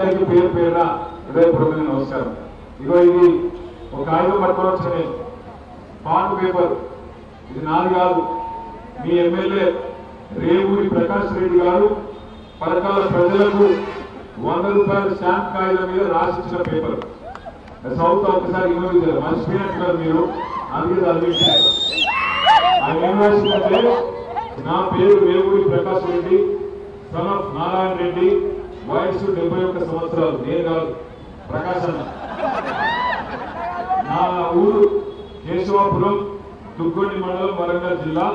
పేరు పేరున హృదయపూర్వక నమస్కారం. ఇగో ఇది ఒక ఆయుధం పట్టుకోవచ్చని పాండ్ పేపర్, ఇది నాది కాదు, మీ ఎమ్మెల్యే రేవూరి ప్రకాష్ రెడ్డి గారు పరకాల ప్రజలకు 100 రూపాయల స్టాంప్ కాగితం మీద రాసిచ్చిన పేపర్. సౌత్ ఒకసారి ఇన్వోల్వ్ మర్చిపోయినట్టున్నారు మీరు, అందుకే చదివించారు. ఆయన ఏం రాసిందంటే, నా పేరు రేవూరి ప్రకాష్ రెడ్డి, సన్ ఆఫ్ నారాయణ రెడ్డి, వయసు 71 సంవత్సరాలు. నేను కాదు, ప్రకాశ్ అన్న. నా ఊరు కేశవాపురం, దుగ్గొండి మండలం, వరంగల్ జిల్లా.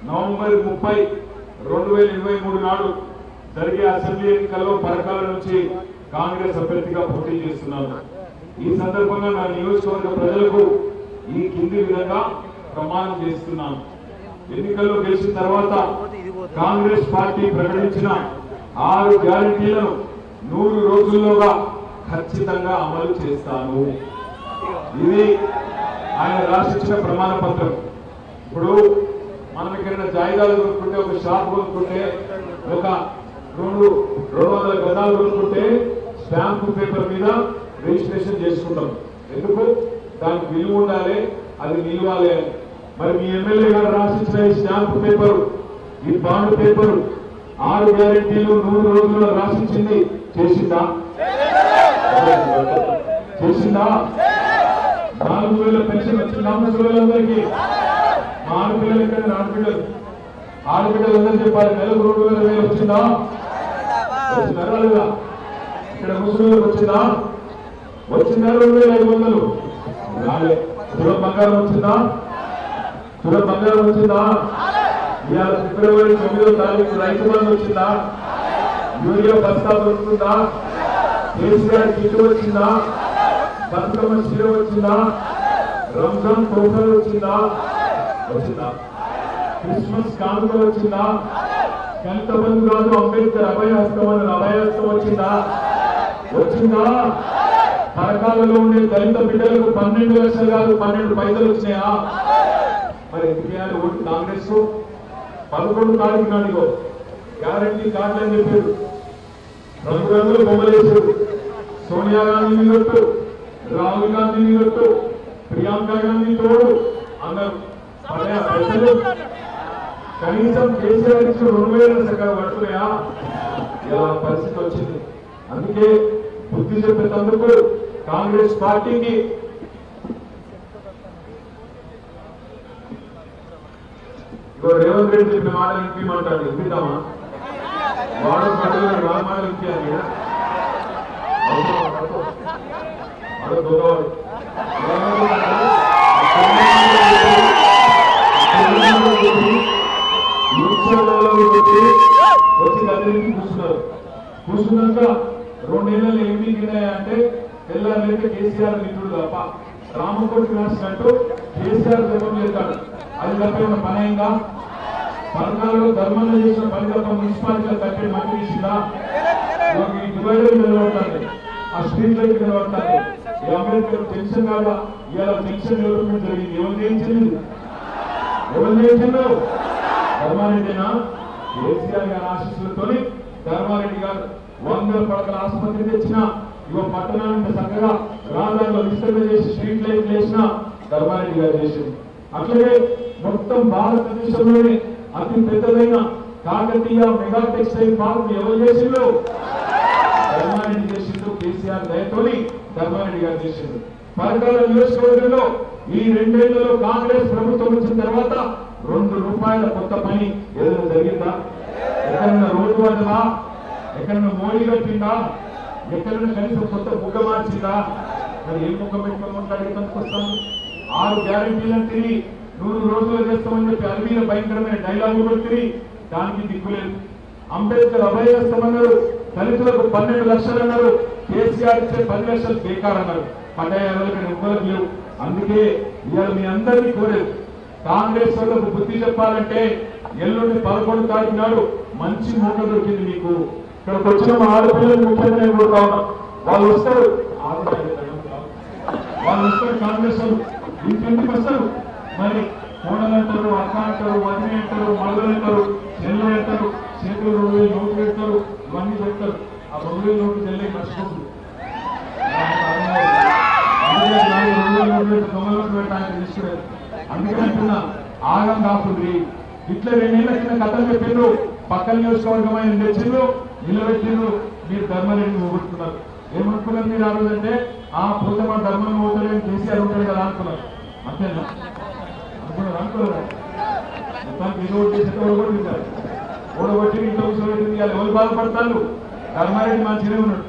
నవంబర్ 30, 2023 నాడు జరిగే అసెంబ్లీ ఎన్నికల్లో పరకాల నుంచి కాంగ్రెస్ అభ్యర్థిగా పోటీ చేస్తున్నాను. ఈ సందర్భంగా నా నియోజకవర్గ ప్రజలకు ఈ కింది విధంగా ప్రమాణం చేస్తున్నాను. ఎన్నికల్లో గెలిచిన తర్వాత కాంగ్రెస్ పార్టీ ప్రకటించిన 6 గ్యారెంటీలను 100 రోజుల్లోగా ఖచ్చితంగా అమలు చేస్తాను. ఇది ఆయన రాసిచ్చిన ప్రమాణ పత్రం. ఇప్పుడు మనం ఎక్కడైనా జాయిదాలు కొనుక్కుంటే, ఒక షాప్ కొనుక్కుంటే, ఒక 200 గదాలు కొనుక్కుంటే స్టాంపు పేపర్ మీద రిజిస్ట్రేషన్ చేసుకుంటాం. ఎందుకు? దానికి విలువ ఉండాలి, అది నిలవాలి. మరి మీ ఎమ్మెల్యే గారు రాసిచ్చిన ఈ స్టాంపు పేపరు, ఈ బాండ్ పేపరు 6 గ్యారెంటీలు 100 రోజుల్లో రాసిచ్చింది చేసిందా? 4,000 పెన్షన్ వచ్చిందా ముసలిళ్ళందరికీ? మా ఆడపిల్లలు ఎక్కడ? ఆడపిల్లలందరూ చెప్పాలి, నెలకు 2,000 వచ్చిందా? వచ్చినారా లేదా? ఇక్కడ ముసలిళ్ళకి వచ్చిందా? 2,500 రాలే. తులం బంగారం వచ్చిందా? ఇవాళ ఫిబ్రవరి 9వ తారీఖు రైతు బంధు వచ్చిందా? యూరియా బస్తా వస్తుందా? కేసీఆర్ కిట్ వచ్చిందా? బతుకమ్మ చీర వచ్చిందా? రంజాన్ తోఫాలు వచ్చిందా? క్రిస్మస్ కానుక వచ్చిందా? ఎంతమంది కాదు, అంబేద్కర్ అభయహస్తం అని అభయహస్తం వచ్చిందా? పరకాలలో ఉండే దళిత బిడ్డలకు 12 లక్షలు కాదు 12 పైసలు వచ్చినాయా? మరి ఎందుకు ఓటు కాంగ్రెస్? 11 తారీఖు నాడుగో గ్యారంటీ కార్డులు అని చెప్పారు. రంగురంగులు బొమ్మలేశారు. సోనియా గాంధీని కొట్టు, రాహుల్ గాంధీని కొట్టు, ప్రియాంక గాంధీ తోడు అన్నారు. పైసలు కనీసం కేసీఆర్ ఇచ్చిన 2,000 సగం పడుతున్నాయా? ఇలా పరిస్థితి వచ్చింది. అందుకే బుద్ధి చెప్పేందుకు కాంగ్రెస్ పార్టీకి రేవంత్ రెడ్డి చెప్పిన మాట వినిపించమంటాడు. వినిపిద్దామా? వాడు మాటలు వినిపించాలి. వచ్చి దగ్గరికి కూర్చున్నాక 2 నెలలు ఏం మిగిలినాయంటే, తెల్లారైతే కేసీఆర్ మిత్రుడు తప్ప రామకోటి రాసినట్టు కేసీఆర్ జపం చేస్తాడు. అది తప్ప ఏమైనా పని అయిందా? పరకాలలో ధర్మంగా చేసిన పని తప్ప మున్సిపాలిటీలో కట్టే మట్టి ఇచ్చిందా? డివైడర్ నిలబడతాను, ఆ స్ట్రీట్ లైట్ నిలబడతాను. ఈ అంబేద్కర్ పెన్షన్ కాదా? ఇవాళ పెన్షన్ డెవలప్మెంట్ జరిగింది. ఎవరు చేయించలేదు? ధర్మారెడ్డినా? కేసీఆర్ గారి ఆశీస్సులతో ధర్మారెడ్డి గారు 100 పడకల ఆసుపత్రి తెచ్చిన, ఇవ పట్టణాన్ని చక్కగా రహదారులో విస్తరణ చేసి స్ట్రీట్ లైట్ వేసిన ధర్మారెడ్డి గారు చేసింది. అట్లనే మొత్తం భారతదేశంలోని అతి పెద్దదైన కాకతీయ మెగా టెక్స్టైల్ పార్క్ ఎవరు చేసిందో? ధర్మారెడ్డి చేసిండు. కేసీఆర్ దయతోని ధర్మారెడ్డి గారు చేసిండు. పరకాల నియోజకవర్గంలో ఈ 2 ఏళ్లలో కాంగ్రెస్ ప్రభుత్వం వచ్చిన తర్వాత 2 రూపాయల కొత్త పని ఏదైనా జరిగిందా? ఎక్కడన్నా రోడ్డు పడ్డదా? ఎక్కడన్నా మోడీ కట్టిందా? ఎక్కడన్నా కనీసం కొత్త బుగ్గ మార్చిందా? మరి ఏం బుగ్గ పెట్టుకోమంటే అడిగేందుకు వస్తాను. 6 గ్యారెంటీలను తిరిగి 100 రోజులు చేస్తామని చెప్పి అరవీల భయంకరమైన డైలాగులు పెట్టి దానికి దిక్కులేదు. అంబేద్కర్ అభయహస్తమన్నారు. దళితులకు 12 లక్షలు అన్నారు. కేసీఆర్ ఇచ్చే 10 లక్షలు బేకారన్నారు. పడ్డాయాలకు ఎవ్వరు లేవు. అందుకే ఇవాళ మీ అందరినీ కోరేది, కాంగ్రెస్ వాళ్ళకు బుద్ధి చెప్పాలంటే ఎల్లుండి 11 తారీఖు నాడు మంచి మూట దొరికింది మీకు. ఇక్కడికి వచ్చిన మా ఆడపిల్లలు ముఖ్యంగా కోరుతా ఉన్నాం. వాళ్ళు వస్తారు కాంగ్రెస్ వాళ్ళు ఇంటింటికి వస్తారు. మరి కోడలు అంటారు, అక్క అంటారు, వదిన అంటారు, మగలు అంటారు, చెల్లెలు అంటారు, చేతులు 2,000 నోట్లు పెడతారు, ఇవన్నీ చెప్తారు. ఆ 2000 నోట్లు చెల్లి మర్చిపోతుంది. అందుకంటున్నా ఆగం కాకుండా ఇట్లా 2 ఏళ్ల కింద కథలు చెప్పిండ్రు, పక్కన నియోజకవర్గమైన తెచ్చిండ్రు, నిలబెట్టిండ్రు. మీరు ధర్మారెడ్డిని పోగొట్టుకున్నారు. ఏమనుకున్నారు మీరు ఆ రోజంటే ఆ పోతే మా ధర్మం పోతాడని కేసీఆర్ ఉంటాడు కదా అనుకున్నారు. అంతేనా అనుకున్నారు? మొత్తానికి ఏదో చేసేట ఓడగొట్టింటారు. ఓడగొట్టి ఇంట్లో కూర్చోబెట్టింది. ఎవరు బాధపడతారు? ధర్మారెడ్డి మంచిగా ఉన్నాడు,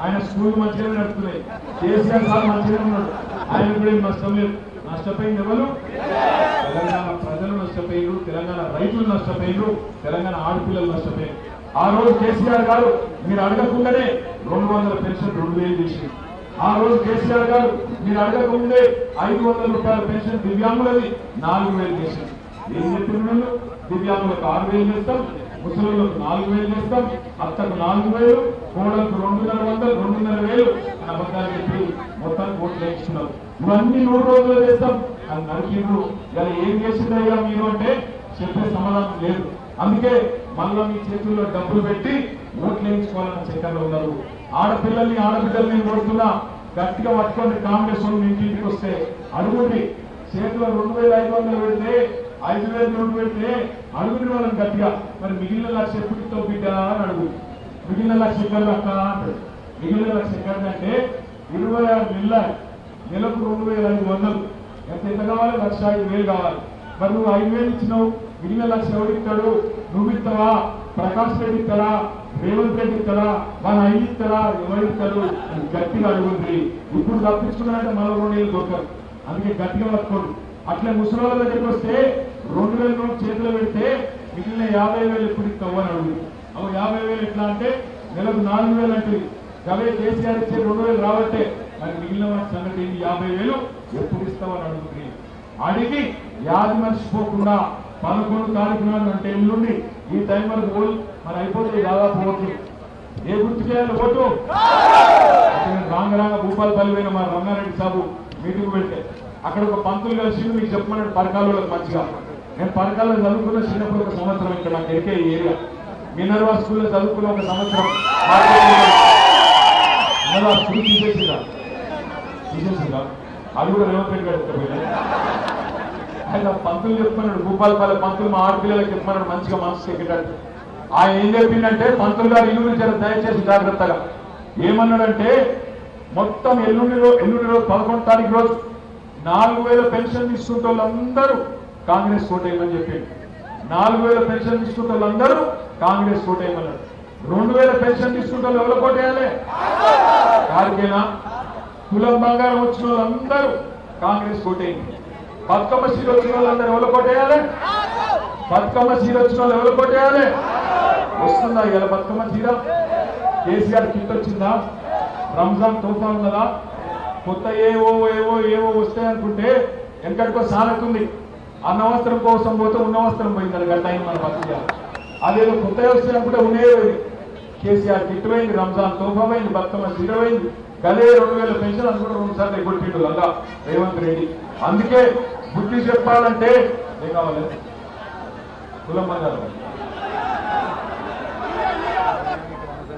ఆయన స్కూల్ మంచిగా నడుస్తున్నాయి, కేసీఆర్ సార్ మంచిగా ఉన్నాడు, ఆయన కూడా నష్టం లేదు. నష్టపోయింది ఎవరు? తెలంగాణ ప్రజలు నష్టపోయారు, తెలంగాణ రైతులు నష్టపోయారు, తెలంగాణ ఆడపిల్లలు నష్టపోయారు. ఆ రోజు కేసీఆర్ గారు మీరు అడగకుండానే 200 పెన్షన్ 2000 చేసింది. ఆ రోజు కేసీఆర్ గారు మీరు అడగకముందే 500 రూపాయల పెన్షన్ దివ్యాంగులది 4000 చేసింది. ఏం చెప్పిన దివ్యాంగులకు 6000 చేస్తాం, ముసలిలకు 4000 చేస్తాం, అత్తకు 4000, కోడలకు 2500, 2500 అని అబద్ధాలు చెప్పి మొత్తానికి ఓట్లు వేస్తున్నారు. ఇవన్నీ 100 రోజులు చేస్తాం అని నరికిండ్రు. ఇలా ఏం చేసిందయ్యా మీరు అంటే చెప్పే సమాధానం లేదు. అందుకే మళ్ళీ మీ చేతుల్లో డబ్బులు పెట్టి ఓట్లు వేయించుకోవాలని చక్కెరలో ఉన్నారు. ఆడపిల్లల్ని ఆడబిడ్డల్ని కొడుతున్నా గట్టిగా పట్టుకోండి. కాంగ్రెస్ వాళ్ళు ఇంటికి వస్తే అడుగుండి, చేతిలో 2500 పెడితే 5000 నోటు పెడితే అడుగుని వాళ్ళని గట్టిగా. మరి మిగిలిన 1,00,000 ఎప్పుడు బిడ్డ అని అడుగు. మిగిలిన 1,00,000 ఎక్కడ అక్క అంటాడు. మిగిలిన 1,00,000 ఎక్కడంటే 26 నెలకు 2500. ఎంత కావాలి? 1,05,000 కావాలి. మరి నువ్వు 5,000 ఇచ్చినావు, మిగిలిన 1,00,000 ఎవరు ఇస్తాడు? నువ్వు ఇస్తావా? ప్రకాష్ రెడ్డి ఇస్తాడా? రేవంత్ రెడ్డి ఇస్తాడా? మన అయ్యి ఇస్తాడా? ఎవరు ఇస్తారు? గట్టిగా అడుగుంది. ఇప్పుడు తప్పించుకున్నారంటే మళ్ళీ 2 ఏళ్ళు దొరకరు. అందుకే గట్టిగా పట్టుకోండి. అట్లా ముసలి దగ్గరికి వస్తే 2000 నోటు చేతిలో పెడితే మిగిలిన 50,000 ఎప్పుడు ఇస్తావు అని అడుగు. అవి 50,000 ఎట్లా అంటే నెలకు 4,000 అంటే అవే కేసీఆర్ ఇచ్చే 2,000 రాబట్టే. మరి మిగిలిన వాటి సంగతి 50,000 ఎప్పుడు ఇస్తావని అడుగుతుంది. అడిగి యాది మర్చిపోకుండా 11 తారీఖు నాడు అంటే ఎల్లుండి ఈ టైం వరకు ఓల్ మరి అయిపోతుంది దాదాపు ఓట్లు. ఏ గుర్తు చేయాలి ఓటు? రాంగరాంగ భూపాలపల్లి పోయిన మా రంగారెడ్డి సాబు మీటింగ్ పెడితే అక్కడ ఒక పంతులు కలిసి మీకు చెప్పమన్నాడు పరకాలలో మంచిగా. నేను పరకాలలో చదువుకున్న చిన్నప్పుడు ఒక సంవత్సరం ఇంకా నాకు ఎరికే ఈ ఏరియా. మినర్వా స్కూల్లో చదువుకున్న ఒక సంవత్సరం మినర్వా స్కూల్ తీసేసిందా అది కూడా రేవంత్ రెడ్డి గారు పోయినా. ఆయన పంతులు చెప్పుకున్నాడు, భూపాలపల్లి పంతులు మా ఆడపిల్లలకు చెప్పమన్నాడు మంచిగా మనసు ఎక్కేటట్టు. ఆయన ఏం చెప్పిందంటే పంతులు గారు ఇల్లు దయచేసి జాగ్రత్తగా ఏమన్నాడంటే మొత్తం ఎల్లుండి రోజు 11 తారీఖు రోజు 4,000 పెన్షన్ తీసుకుంటే వాళ్ళందరూ కాంగ్రెస్ ఓటేయమని చెప్పింది. 4,000 పెన్షన్ తీసుకుంటే వాళ్ళందరూ కాంగ్రెస్ ఓటేయమన్నాడు. 2,000 పెన్షన్ తీసుకుంటే వాళ్ళు ఎవరు ఓటేయాలి? కారికేనా? కులం బంగారం వచ్చిన వాళ్ళందరూ కాంగ్రెస్ ఓటేయండి. బతుకమ్మ సీర వచ్చిన వాళ్ళందరూ ఎవరు ఓటేయాలి? బతుకమ్మ సీర వచ్చిన వాళ్ళు ఎవరు ఓటేయాలి? వస్తుందా ఇవాళ బతుకమ్మ సీర? కేసీఆర్ కిట్ వచ్చిందా? రంజాన్ తోఫా ఉన్నదా? కొత్త ఏవో వస్తాయనుకుంటే వెనకటికో సానకుంది. అన్న వస్త్రం కోసం పోతే ఉన్న వస్త్రం పోయింది. అది గట్ట అయింది మన బతుకు. అదేదో కొత్త వస్తాయనుకుంటే ఉండేది. కేసీఆర్ కిట్ పోయింది, రంజాన్ తోఫా పోయింది, బతుకమ్మ సీర పోయింది. గదే 2,000 పెన్షన్ అది కూడా 2 సార్లు ఎగ్గొట్టిండు అలా రేవంత్ రెడ్డి. అందుకే బుద్ధి చెప్పాలంటే ఏం కావాలి? కులం బంగారం.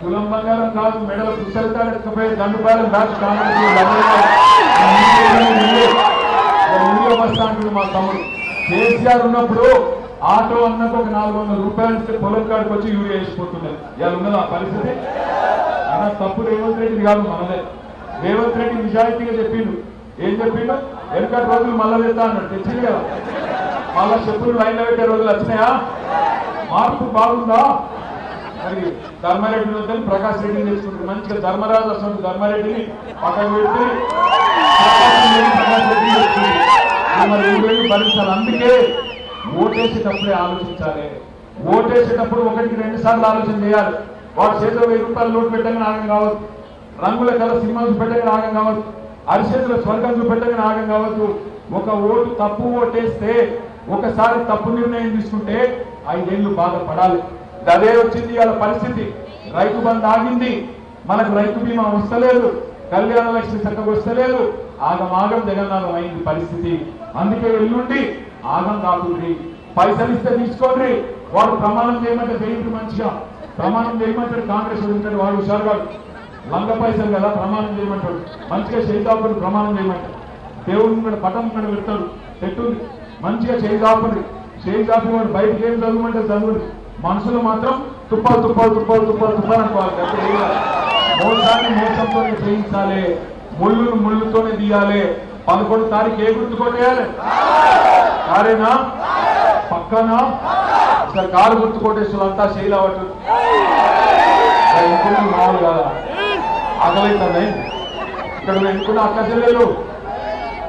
కులం బంగారం కాదు, మెడలు పుస్తకాలకపోయి దండుపాలెం దాచి కాంగ్రెస్ వస్తా అంటుంది మా తమ్ముడు. కేసీఆర్ ఉన్నప్పుడు ఆటో అన్నకు ఒక 400 రూపాయలు ఇస్తే పొలం కాడికి వచ్చి యూరియా వేసిపోతున్నారు. ఇలా ఉన్నది ఆ పరిస్థితి. అలా తప్పు రేవంత్ రెడ్డి కాదు, మనదే. రేవంత్ రెడ్డి నిజాయితీగా చెప్పిండు. ఏం చెప్పిండు? వెనకటి రోజులు మళ్ళా వెళ్తా అన్నాడు. తెచ్చింది కదా. మళ్ళా చెప్పులు లైన్లో పెట్టే రోజులు వచ్చినాయా? మార్పు బాగుందా? మరి ధర్మారెడ్డిని వద్దని ప్రకాష్ రెడ్డిని తెచ్చుకుంటారు. మంచిగా ధర్మరాజు అసలు ధర్మారెడ్డిని పక్కన పెట్టి ప్రకాష్ రెడ్డిని తెచ్చుకుంటారు. మరి 2,000 భరించాలి. అందుకే ఓటేసేటప్పుడే ఆలోచించాలి. ఓటేసేటప్పుడు 1-2 సార్లు ఆలోచన చేయాలి. వాడు చేతిలో 1000 రూపాయలు నోటు పెట్టగానే ఆగం కావద్దు. రంగుల కల సినిమాలు పెట్టగానే ఆగం కావద్దు. అరిచేతుల స్వర్గంలు పెట్టగానే ఆగం కావద్దు. ఒక ఓటు తప్పు ఓటేస్తే, ఒకసారి తప్పు నిర్ణయం తీసుకుంటే 5 ఏళ్ళు బాధపడాలి. అదే వచ్చింది వాళ్ళ పరిస్థితి. రైతు బంధు ఆగింది, మనకు రైతు బీమా వస్తలేదు, కళ్యాణ లక్ష్మి చక్కగా వస్తలేదు. ఆగం జగన్నాథం అయింది పరిస్థితి. అందుకే ఎల్లుండి ఆగం కాకుండ్రి. పైసలు ఇస్తే తీసుకోండి. వాడు ప్రమాణం చేయమంటే చేయండి మంచిగా. ప్రమాణం చేయమంటాడు కాంగ్రెస్ వదిలింటాడు వాడు హుషారుగా లంగ పైసలు కదా ప్రమాణం చేయమంటాడు మంచిగా చేయిదాపడి ప్రమాణం చేయమంటాడు దేవుడిని కూడా పటం కూడా పెడతాడు చెట్టుంది మంచిగా చేయిదాపడి చేయిదాపి వాడు బయటకి ఏం చదవమంటే చదువుడు మనసులో మాత్రం తుప్పాలు తుప్పాలు తుప్పాలు తుప్పాలు తుప్పాలు అనుకోవాలి మోసాన్ని మోసంతో చేయించాలి ముళ్ళును ముళ్ళుతోనే తీయాలి 11 తారీఖు ఏ గుర్తు కొట్టేయాలి కారేనా పక్కన అసలు కారు గుర్తు కొట్టేసి అంతా చేయలేవట్టు ఎన్నుకున్న మామూలు కాదా ఆకలైతుంది ఇక్కడ ఎన్నుకున్న అక్క చెల్లెలు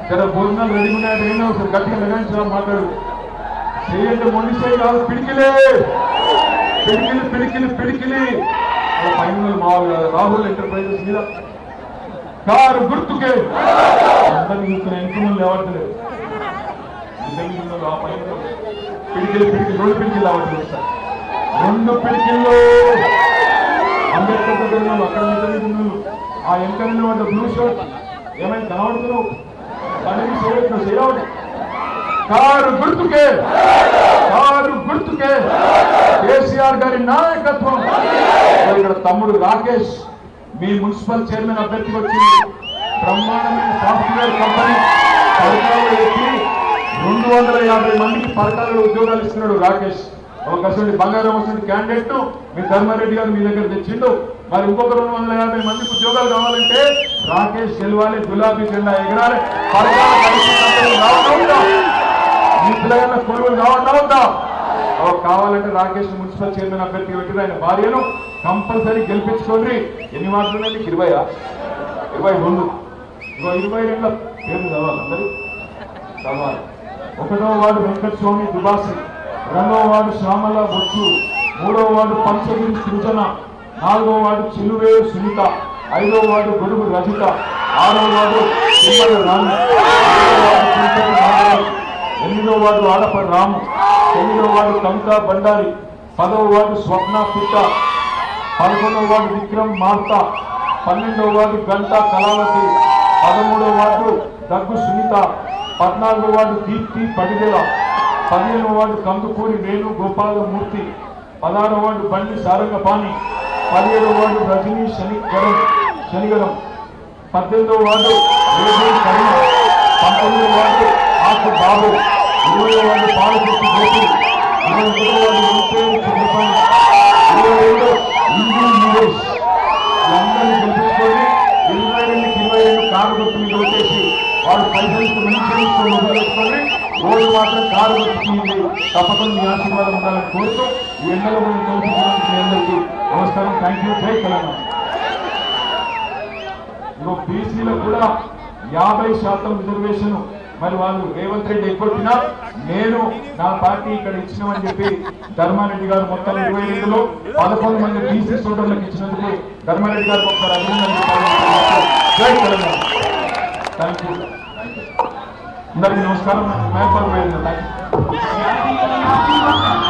ఇక్కడ భోజనాలు రెడీ ఉన్నాయంటే ఏమో ఒకసారి గట్టిగా నిర్ణయించడం మాట్లాడు చేయండి మొండి చేయి కాదు పిడికిలే పిడికిలి పిడికిలి పిడికిలి పైన మామూలు కాదు రాహుల్ ఎంటర్ప్రైజెస్ మీద కారు గుర్తుకే అందరినీ చూస్తున్న ఎన్నుకున్న లేవట్లేదు ఆ పైన పిడికిలు పిడికిలు 2 పిడికిలు రావట్లేదు సార్ 2 పిడికిల్లో అంబేద్కర్ దగ్గర ఉన్నాను అక్కడ మీద ఉన్నాను ఆ ఎంకన్న వాడు బ్లూ షర్ట్ ఏమైనా కనబడుతున్నావు పని చేయవద్దు కారు గుర్తుకే కేసీఆర్ గారి నాయకత్వం ఇక్కడ తమ్ముడు రాకేష్ మీ మున్సిపల్ చైర్మన్ అభ్యర్థికి వచ్చింది బ్రహ్మాండమైన సాఫ్ట్వేర్ కంపెనీ పరకాలలో ఎక్కి 250 మందికి పరకాలలో ఉద్యోగాలు ఇస్తున్నాడు రాకేష్ ఒకసారి బంగారం వస్తుంది క్యాండిడేట్ మీ ధర్మారెడ్డి గారు మీ దగ్గర తెచ్చిండు మరి ఇంకొక 250 మందికి ఉద్యోగాలు కావాలంటే రాకేష్ గెలవాలి గులాబీ జెండా ఎగరాలి మీ పిల్లల కొలువులు కావాలవుతా కావాలంటే రాకేష్ మున్సిపల్ చైర్మన్ అభ్యర్థికి పెట్టిన ఆయన భార్యను కంపల్సరీ గెలిపించుకోండి ఎన్ని మాటలు ఉన్నాయి మీకు 22 పేర్లు చదవాలి అందరూ చదవాలి 1వ వార్డు వెంకటస్వామి దుబాసి 2వ వార్డు శ్యామల బొచ్చు 3వ వార్డు పంచగిరి సృజన 4వ వార్డు చిలువే సునీత 5వ వార్డు గొడుగు రజిత 6వ వార్డు తిమ్మల రాము 8వ వార్డు ఆడపడి రాము 9వ వార్డు కవిత బండారి 10వ వార్డు స్వప్న పిట్ట 11వ వార్డు విక్రమ్ మార్తా 12వ వార్డు గంట కళావతి 13వ వార్డు దగ్గు సునీత 14వ వార్డు దీప్తి పడిదెల 15వ వార్డు కందుకూరి వేణు గోపాలమూర్తి 16వ వార్డు బండి సారంగపాణి 17వ వార్డు రజనీ శనిగరం 18వ వార్డు కరుణ 19వ వార్డు ఆకు బాబు 20వ వార్డు పాలకుర్తి గోపి 21వ వార్డు రూపేరు చంద్రపాణి 22 ఇందు నివేష్ అందరినీ గెలిపించుకొని 22 కారు గుర్తు మీద వచ్చేసి వాళ్ళు పైసలకు మంచి మొదలుపెట్టుకొని రోజు మాత్రం కారు గుర్తుంది తప్పకుండా మీ ఆశీర్వాదం ఉండాలని కోరుతూ ఈ ఎండలో మీ అందరికీ నమస్కారం థ్యాంక్ యూ జై తెలంగాణ బీసీలో కూడా 50% రిజర్వేషన్ మరి వాళ్ళు రేవంత్ రెడ్డి ఎగ్గొట్టినా నేను నా పార్టీ ఇక్కడ ఇచ్చినామని చెప్పి ధర్మారెడ్డి గారు మొత్తం 22లో 11 మంది బీసీ సోదరులకు ఇచ్చినందుకు ధర్మారెడ్డి గారికి ఒకసారి అభినందనలు జై తెలంగాణ థ్యాంక్ యూ అందరికీ నమస్కారం థ్యాంక్ యూ